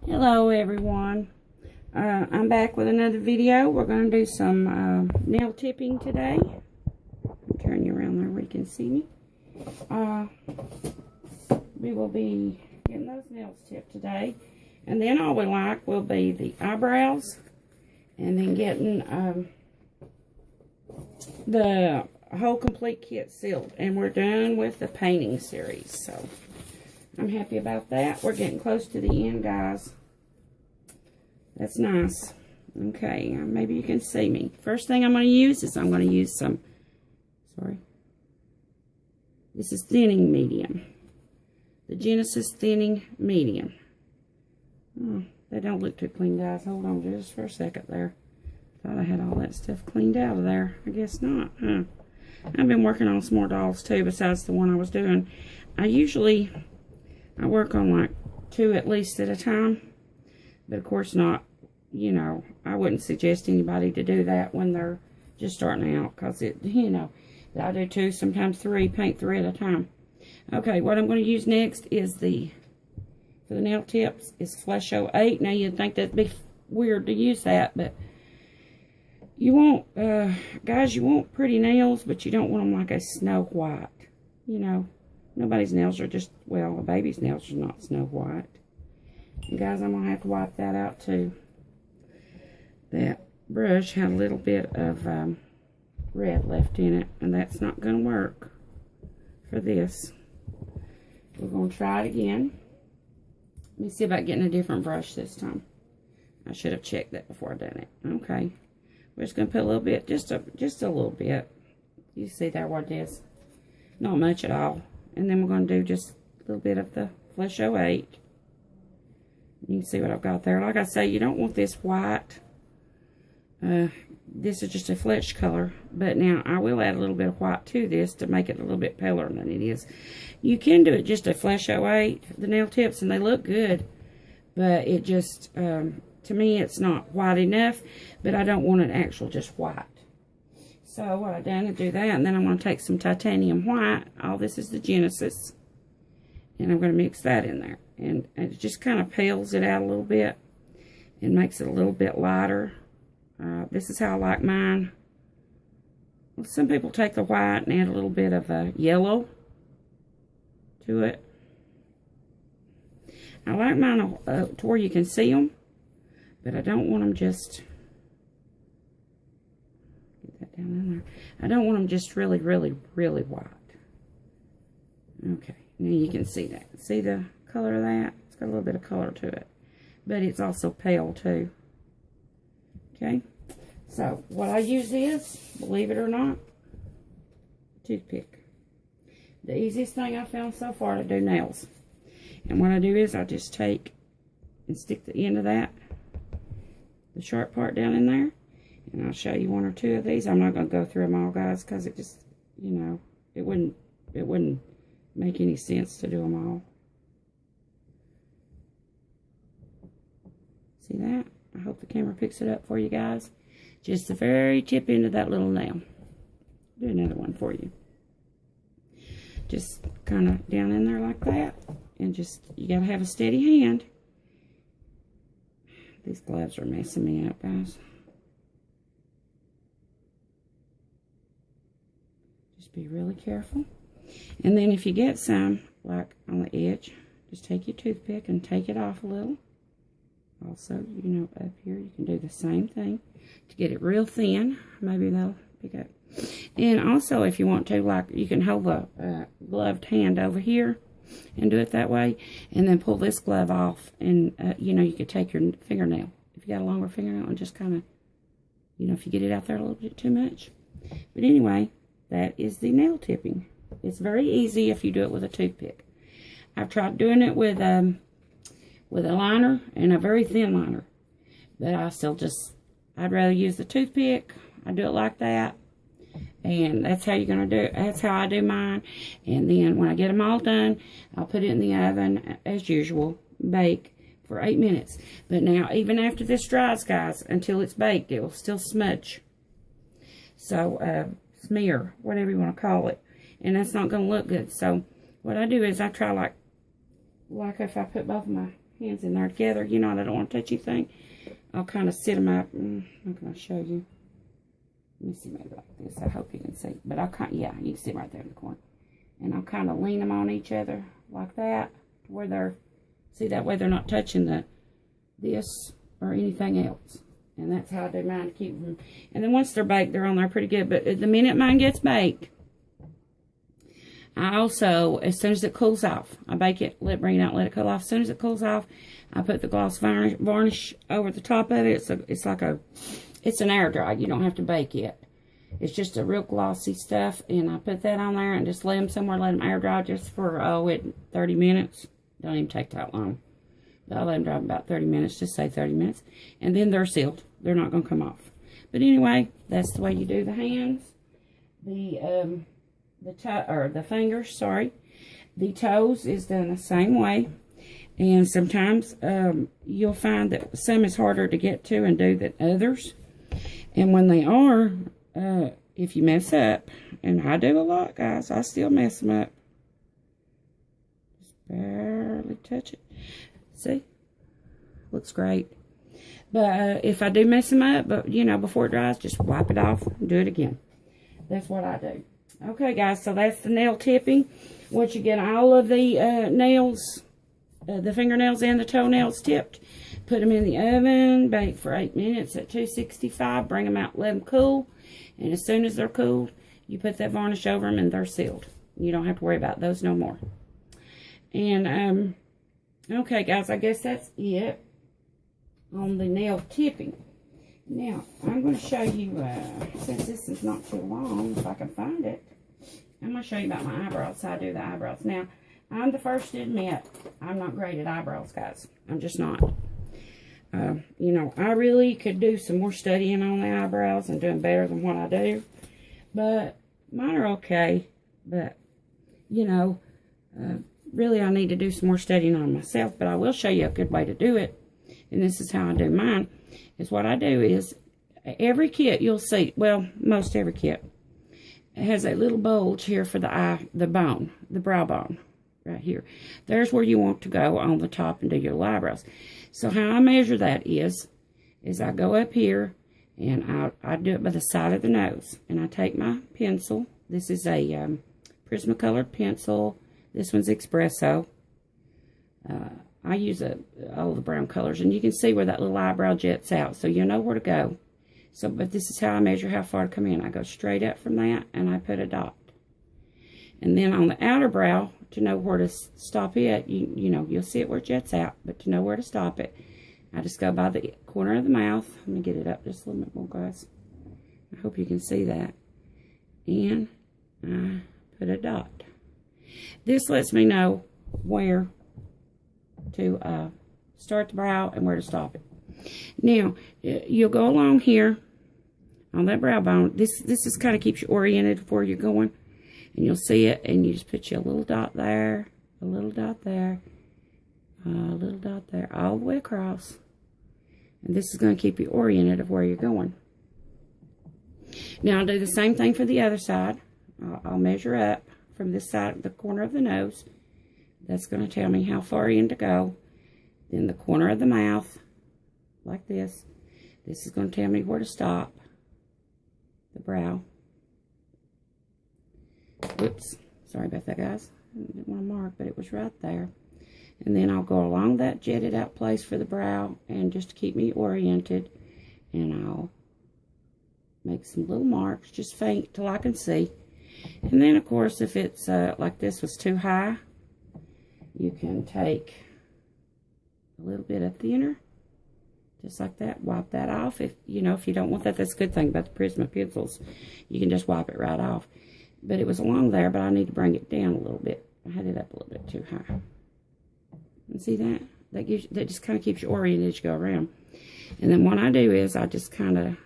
Hello everyone. I'm back with another video. We're going to do some nail tipping today. I'll turn you around there where you can see me. We will be getting those nails tipped today. And then all we like will be the eyebrows. And then getting the whole complete kit sealed. And we're done with the painting series. So I'm happy about that. We're getting close to the end, guys. That's nice. Okay, maybe you can see me. First thing I'm going to use is I'm going to use some, this is thinning medium. The Genesis thinning medium. Oh, they don't look too clean, guys. Hold on just for a second there. Thought I had all that stuff cleaned out of there. I guess not, huh? I've been working on some more dolls too besides the one I was doing. I work on like 2 at least at a time. But of course not, you know, I wouldn't suggest anybody to do that when they're just starting out. Because it, you know, I do 2, sometimes 3, paint 3 at a time. Okay, what I'm going to use next is for the nail tips is Flesh 08. Now you'd think that'd be weird to use that, but you want, guys, you want pretty nails, but you don't want them like a snow white. You know, nobody's nails are just, well, a baby's nails are not snow white. And guys, I'm going to have to wipe that out too. That brush had a little bit of red left in it, and that's not going to work for this. We're going to try it again. Let me see about getting a different brush this time. I should have checked that before I done it. Okay. We're just going to put a little bit, just a little bit. You see there what it is. Not much at all. And then we're going to do just a little bit of the Flesh 08. You can see what I've got there. Like I say, you don't want this white. This is just a flesh color. But now, I will add a little bit of white to this to make it a little bit paler than it is. You can do it just a Flesh 08, the nail tips, and they look good. But it just, to me, it's not white enough. But I don't want it actual just white. So, what I've done is do that. And then I'm going to take some titanium white. All this is the Genesis. And I'm going to mix that in there. And it just kind of pales it out a little bit. And makes it a little bit lighter. This is how I like mine. Well, some people take the white and add a little bit of yellow to it. I like mine to where you can see them. But I don't want them just... Get that down in there. I don't want them just really, really, really white. Okay. Now you can see that. See the color of that? It's got a little bit of color to it. But it's also pale too. Okay. So what I use is, believe it or not, toothpick. The easiest thing I've found so far to do nails. And what I do is I just take and stick the end of that, the sharp part down in there. And I'll show you 1 or 2 of these. I'm not going to go through them all, guys, because it just, you know, it wouldn't make any sense to do them all. See that? I hope the camera picks it up for you guys. Just the very tip end of that little nail. Do another one for you. Just kind of down in there like that. And just, you got to have a steady hand. These gloves are messing me up, guys. Just be really careful. And then if you get some, like on the edge, just take your toothpick and take it off a little. Also, you know, up here, you can do the same thing to get it real thin. Maybe that'll pick up. And also, if you want to, like, you can hold the gloved hand over here and do it that way. And then pull this glove off. And, you know, you could take your fingernail. If you got a longer fingernail and just kind of, you know, if you get it out there a little bit too much. But anyway, that is the nail tipping. It's very easy if you do it with a toothpick. I've tried doing it with a liner and a very thin liner. But I still just, I'd rather use the toothpick. I do it like that. And that's how you're going to do it. That's how I do mine. And then when I get them all done, I'll put it in the oven as usual. Bake for 8 minutes. But now, even after this dries, guys, until it's baked, it will still smudge. So, smear, whatever you want to call it. And that's not going to look good. So, what I do is I try like if I put both of my hands in there together, you know, and I don't want to touch anything, I'll kind of sit them up. How can I show you? Let me see, maybe like this. I hope you can see. But I'll kind of, yeah, you can see right there in the corner. And I'll kind of lean them on each other like that, where they're, see, that way they're not touching this or anything else. And that's how I do mine to keep them. And then once they're baked, they're on there pretty good. But the minute mine gets baked, I also, as soon as it cools off, I bake it, bring it out, let it cool off. As soon as it cools off, I put the gloss varnish over the top of it. It's an air dry. You don't have to bake it. It's just a real glossy stuff. And I put that on there and just lay them somewhere, let them air dry just for, 30 minutes. Don't even take that long. But I'll let them dry about 30 minutes, just say 30 minutes. And then they're sealed. They're not going to come off. But anyway, that's the way you do the hands. The fingers, sorry. The toes is done the same way. And sometimes you'll find that some is harder to get to and do than others. And when they are, if you mess up, and I do a lot, guys, I still mess them up. Just barely touch it. See? Looks great. But if I do mess them up, but you know, before it dries, just wipe it off and do it again. That's what I do. Okay, guys, so that's the nail tipping. Once you get all of the nails, the fingernails and the toenails tipped, put them in the oven, bake for 8 minutes at 265, bring them out, let them cool, and as soon as they're cooled, you put that varnish over them and they're sealed. You don't have to worry about those no more. And, okay, guys, I guess that's it on the nail tipping. Now, I'm going to show you, since this is not too long, if I can find it, I'm going to show you about my eyebrows, how I do the eyebrows. Now, I'm the first to admit, I'm not great at eyebrows, guys. I'm just not. You know, I really could do some more studying on the eyebrows and doing better than what I do. But mine are okay. But, you know, really I need to do some more studying on myself. But I will show you a good way to do it. And this is how I do mine. Is what I do is, every kit you'll see, well, most every kit, has a little bulge here for the eye, the bone, the brow bone, right here. There's where you want to go on the top and do your eyebrows. So how I measure that is I go up here, and I do it by the side of the nose. And I take my pencil. This is a Prismacolor pencil. This one's Espresso. I use all the brown colors, and you can see where that little eyebrow jets out, so you know where to go. So, but this is how I measure how far to come in. I go straight up from that, and I put a dot. And then on the outer brow, to know where to stop it, you know, you'll see it where it jets out, but to know where to stop it, I just go by the corner of the mouth. Let me get it up just a little bit more, guys. I hope you can see that. And I put a dot. This lets me know where to start the brow and where to stop it. Now, you'll go along here on that brow bone. This just kind of keeps you oriented where you're going. And you'll see it, and you just put you a little dot there, a little dot there, a little dot there, all the way across. And this is going to keep you oriented of where you're going. Now, I'll do the same thing for the other side. I'll measure up from this side, the corner of the nose. That's going to tell me how far in to go. Then the corner of the mouth, like this. This is going to tell me where to stop the brow. Whoops, sorry about that, guys. I didn't want to mark, but it was right there. And then I'll go along that jetted out place for the brow, and just to keep me oriented, and I'll make some little marks, just faint till I can see. And then, of course, if it's like this was too high, you can take a little bit of thinner, just like that. Wipe that off. If you know, if you don't want that, that's a good thing about the Prisma pencils. You can just wipe it right off. But it was along there, but I need to bring it down a little bit. I had it up a little bit too high. And see that? That just kind of keeps you oriented as you go around. And then what I do is I just kind of,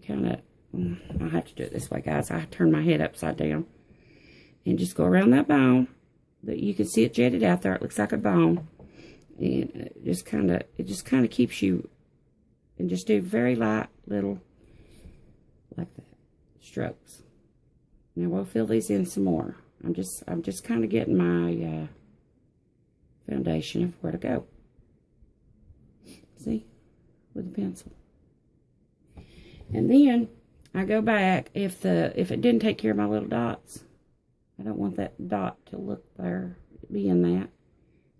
I have to do it this way, guys. I turn my head upside down and just go around that bone. You can see it jetted out there. It looks like a bone. And it just kind of keeps you, and just do very light little, like that, strokes. Now we'll fill these in some more. I'm just kind of getting my foundation of where to go. See? With a pencil. And then I go back if it didn't take care of my little dots. I don't want that dot to look there, be in that.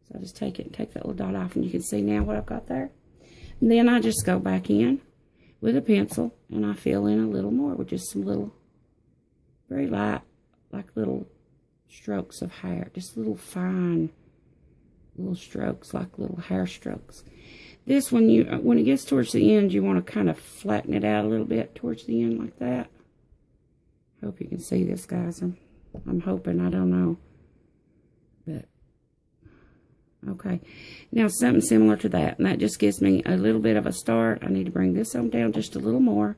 So I just take it and take that little dot off, and you can see now what I've got there. And then I just go back in with a pencil and I fill in a little more with just some little, very light, like little strokes of hair. Just little fine little strokes, like little hair strokes. This one, when it gets towards the end, you want to kind of flatten it out a little bit towards the end like that. Hope you can see this, guys. I'm hoping, I don't know. But, okay. Now, something similar to that. And that just gives me a little bit of a start. I need to bring this on down just a little more.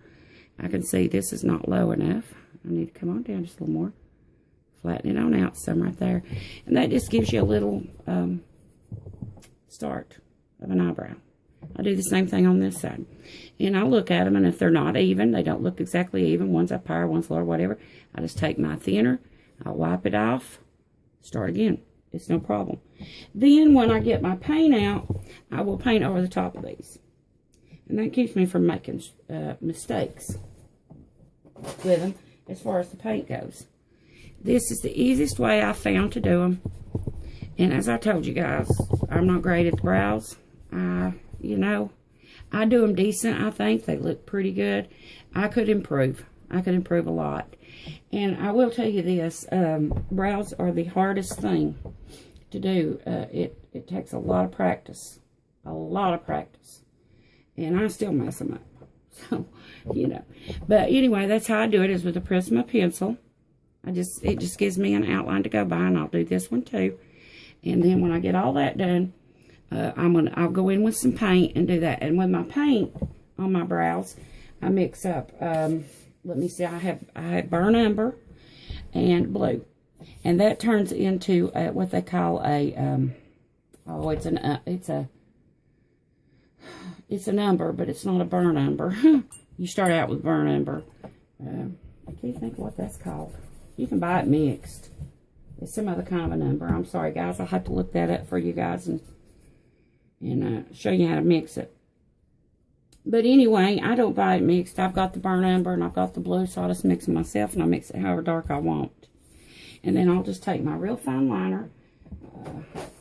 I can see this is not low enough. I need to come on down just a little more. Flatten it on out some right there. And that just gives you a little start of an eyebrow. I do the same thing on this side. And I look at them, and if they're not even, they don't look exactly even, one's up higher, one's lower, whatever, I just take my thinner, I'll wipe it off, start again. It's no problem. Then when I get my paint out, I will paint over the top of these. And that keeps me from making mistakes with them as far as the paint goes. This is the easiest way I found to do them. And as I told you guys, I'm not great at the brows. You know, I do them decent, I think. They look pretty good. I could improve. I could improve a lot. And I will tell you this, brows are the hardest thing to do. It takes a lot of practice. A lot of practice. And I still mess them up. So, you know. But anyway, that's how I do it, is with a Prisma pencil. It just gives me an outline to go by, and I'll do this one too. And then when I get all that done, I'll go in with some paint and do that. And with my paint on my brows, I mix up, let me see, I have burnt umber and blue. And that turns into what they call a, it's an umber, but it's not a burnt umber. You start out with burnt umber. I can't think of what that's called. You can buy it mixed. It's some other kind of an umber. I'm sorry, guys. I'll have to look that up for you guys and show you how to mix it. But anyway, I don't buy it mixed. I've got the burnt umber and I've got the blue, so I'll just mix it myself, and I'll mix it however dark I want. And then I'll just take my real fine liner.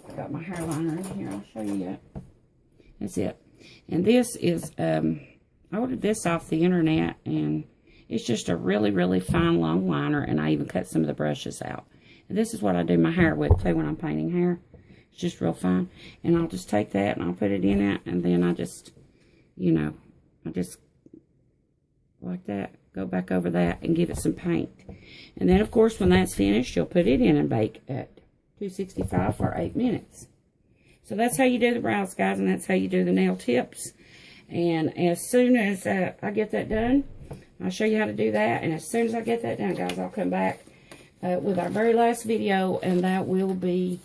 I got my hair liner in here. I'll show you it. That's it. And this is, I ordered this off the internet, and it's just a really, really fine long liner, and I even cut some of the brushes out. And this is what I do my hair with, too, when I'm painting hair. It's just real fine. And I'll just take that and I'll put it in it, and then I just, you know, I just, like that, go back over that and give it some paint. And then, of course, when that's finished, you'll put it in and bake at 265 for 8 minutes. So that's how you do the brows, guys, and that's how you do the nail tips. And as soon as I get that done, I'll show you how to do that. And as soon as I get that done, guys, I'll come back with our very last video, and that will be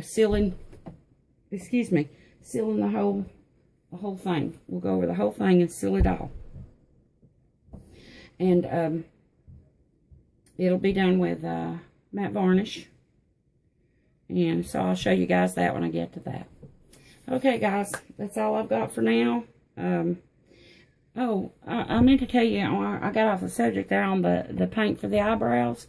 sealing the whole thing. We'll go over the whole thing and seal it all. And it'll be done with matte varnish. And so I'll show you guys that when I get to that. Okay, guys, that's all I've got for now. Oh, I meant to tell you, I got off the subject there on the paint for the eyebrows.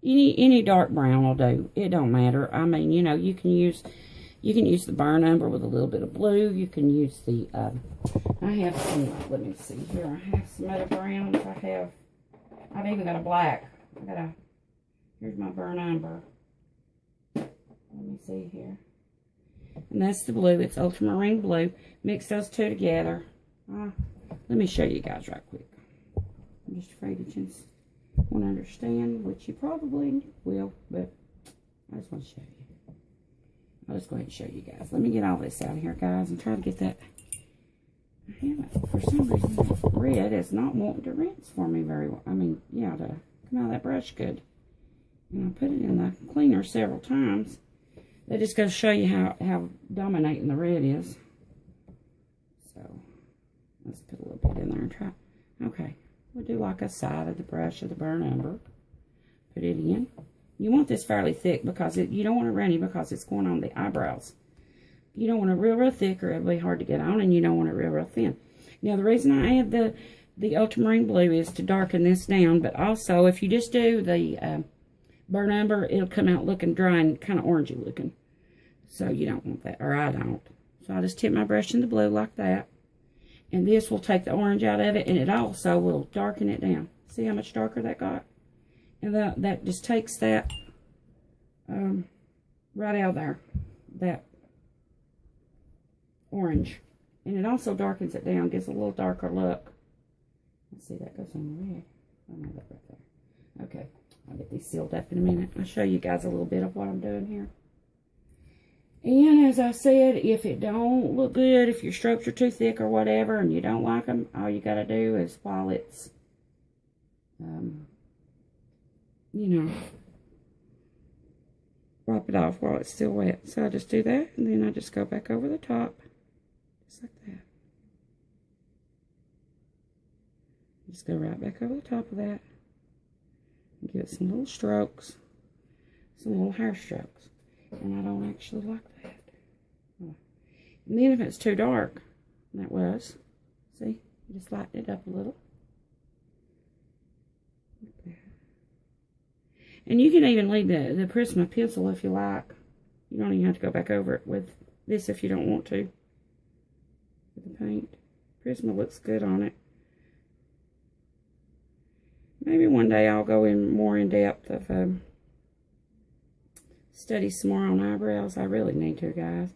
Any dark brown will do. It don't matter. I mean, you know, you can use the burnt umber with a little bit of blue. You can use the, I have some, let me see here. I have some other browns. I've even got a black. Here's my burnt umber. Let me see here. And that's the blue. It's ultramarine blue. Mix those two together. Let me show you guys right quick. I'm just afraid that you won't understand, which you probably will, but I just want to show you. I'll just go ahead and show you guys. Let me get all this out of here, guys, and try to get that. For some reason, that red is not wanting to rinse for me very well. I mean, yeah, to come out of that brush good. And I put it in the cleaner several times. That just goes to show you how dominating the red is. So, let's put a little bit in there and try. Okay, we'll do like a side of the brush of the burnt umber. Put it in. You want this fairly thick because you don't want it runny because it's going on the eyebrows. You don't want it real thick or it'll be hard to get on, and you don't want it real thin. Now, the reason I add the ultramarine blue is to darken this down, but also if you just do the burnt umber, it'll come out looking dry and kind of orangey looking. So you don't want that, or I don't. So I just tip my brush in the blue like that. And this will take the orange out of it, and it also will darken it down. See how much darker that got? And that just takes that right out of there, that orange. And it also darkens it down, gives a little darker look. Let's see, that goes on the red. Oh, no, that right there. Okay, I'll get these sealed up in a minute. I'll show you guys a little bit of what I'm doing here. And as I said, if it don't look good, if your strokes are too thick or whatever, and you don't like them, all you got to do is while it's, you know, wipe it off while it's still wet. So I just do that, and then I just go back over the top, just like that. Just go right back over the top of that, and give it some little strokes, some little hair strokes. And I don't actually like that. And then if it's too dark, and that was, see, just lighten it up a little. Like that. And you can even leave the Prisma pencil if you like. You don't even have to go back over it with this if you don't want to. With the paint. Prisma looks good on it. Maybe one day I'll go in more in depth of study some more on eyebrows. I really need to, guys.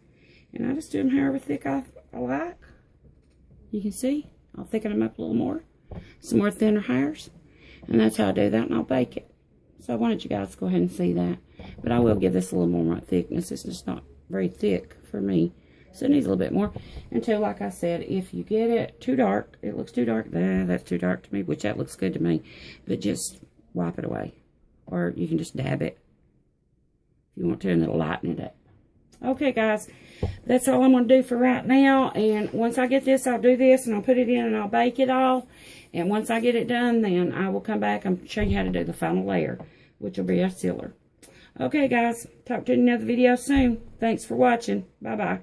And I just do them however thick I like. You can see, I'll thicken them up a little more. Some more thinner hairs. And that's how I do that, and I'll bake it. So I wanted you guys to go ahead and see that. But I will give this a little more thickness. It's just not very thick for me. So it needs a little bit more. Until, like I said, if you get it too dark, it looks too dark. That's too dark to me, which that looks good to me. But just wipe it away. Or you can just dab it if you want to, and it'll lighten it up. Okay, guys, that's all I'm going to do for right now. And once I get this, I'll do this, and I'll put it in, and I'll bake it all. And once I get it done, then I will come back and show you how to do the final layer, which will be a sealer. Okay, guys, talk to you in another video soon. Thanks for watching. Bye-bye.